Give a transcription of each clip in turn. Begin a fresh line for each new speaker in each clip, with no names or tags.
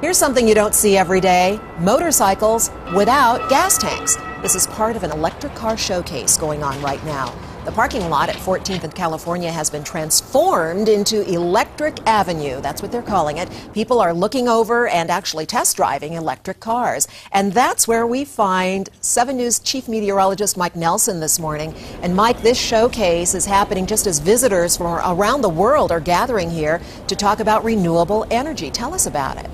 Here's something you don't see every day: motorcycles without gas tanks. This is part of an electric car showcase going on right now. The parking lot at 14th and California has been transformed into Electric Avenue. That's what they're calling it. People are looking over and actually test driving electric cars. And that's where we find 7 News Chief Meteorologist Mike Nelson this morning. And Mike, this showcase is happening just as visitors from around the world are gathering here to talk about renewable energy. Tell us about it.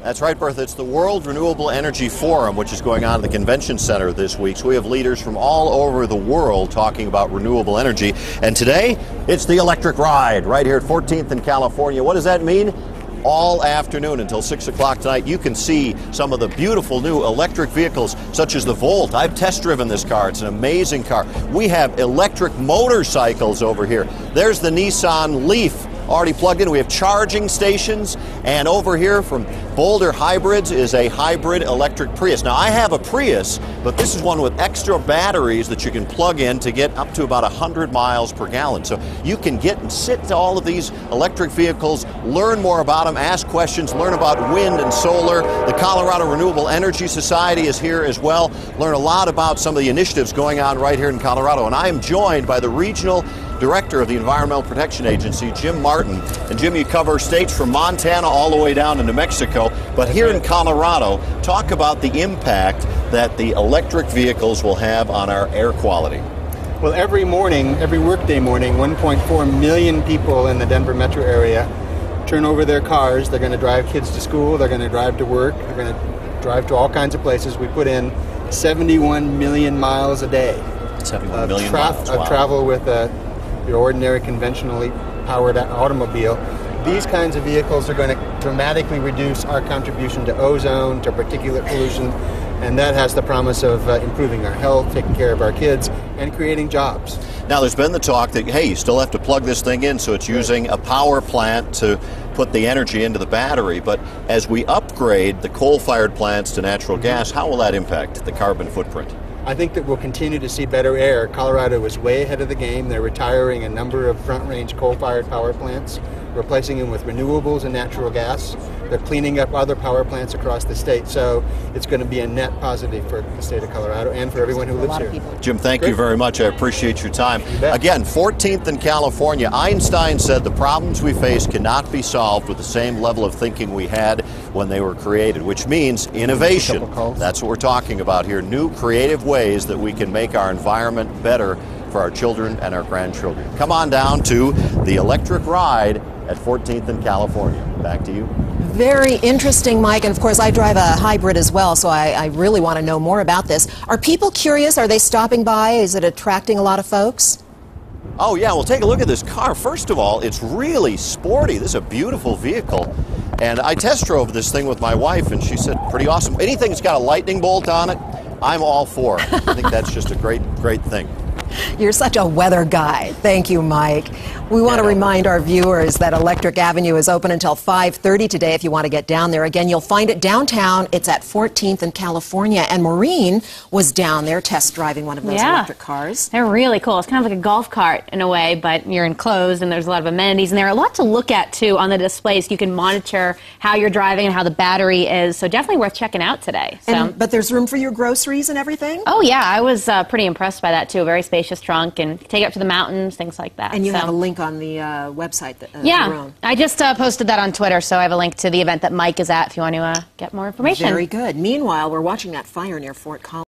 That's right, Bertha. It's the World Renewable Energy Forum, which is going on at the Convention Center this week. So we have leaders from all over the world talking about renewable energy. And today, it's the electric ride right here at 14th and California. What does that mean? All afternoon until 6 o'clock tonight, you can see some of the beautiful new electric vehicles, such as the Volt. I've test driven this car. It's an amazing car. We have electric motorcycles over here. There's the Nissan Leaf, already plugged in. We have charging stations, and over here from Boulder Hybrids is a hybrid electric Prius. Now, I have a Prius, but this is one with extra batteries that you can plug in to get up to about 100 miles per gallon. So you can get and sit to all of these electric vehicles, learn more about them, ask questions, learn about wind and solar. The Colorado Renewable Energy Society is here as well. Learn a lot about some of the initiatives going on right here in Colorado. And I am joined by the Regional Director of the Environmental Protection Agency, Jim Martin. And Jim, you cover states from Montana all the way down into Mexico. But here in Colorado, talk about the impact that the electric vehicles will have on our air quality.
Well, every morning, every workday morning, 1.4 million people in the Denver metro area turn over their cars. They're going to drive kids to school. They're going to drive to work. They're going to drive to all kinds of places. We put in 71 million miles a day
71 million miles.
Of travel with your ordinary conventionally powered automobile. These kinds of vehicles are going to dramatically reduce our contribution to ozone, to particulate pollution, and that has the promise of improving our health, taking care of our kids, and creating jobs.
Now, there's been the talk that, hey, you still have to plug this thing in, so it's using a power plant to put the energy into the battery. But as we upgrade the coal-fired plants to natural gas, how will that impact the carbon footprint?
I think that we'll continue to see better air. Colorado is way ahead of the game. They're retiring a number of front-range coal-fired power plants, replacing them with renewables and natural gas. They're cleaning up other power plants across the state. So it's going to be a net positive for the state of Colorado and for everyone who lives here.
Jim, thank you very much. I appreciate your time. Again, 14th and California. Einstein said the problems we face cannot be solved with the same level of thinking we had when they were created, which means innovation. That's what we're talking about here. New creative ways that we can make our environment better for our children and our grandchildren. Come on down to the electric ride at 14th and California. Back to you.
Very interesting, Mike. And of course, I drive a hybrid as well, so I really want to know more about this. Are people curious? Are they stopping by? Is it attracting a lot of folks?
Oh, yeah. Well, take a look at this car. First of all, it's really sporty. This is a beautiful vehicle. And I test drove this thing with my wife, and she said, pretty awesome. Anything that's got a lightning bolt on it, I'm all for. I think that's just a great thing.
You're such a weather guy. Thank you, Mike. We want to remind our viewers that Electric Avenue is open until 5:30 today if you want to get down there. Again, you'll find it downtown. It's at 14th and California. And Maureen was down there test driving one of those electric cars.
They're really cool. It's kind of like a golf cart in a way, but you're enclosed and there's a lot of amenities. And there are a lot to look at, too, on the displays. You can monitor how you're driving and how the battery is. So definitely worth checking out today.
But there's room for your groceries and everything?
Oh, yeah. I was pretty impressed by that, too. A very spacious trunk and take it up to the mountains, things like that.
And you have a link on the website.
Yeah, I just posted that on Twitter, so I have a link to the event that Mike is at if you want to get more information.
Very good. Meanwhile, we're watching that fire near Fort Collins.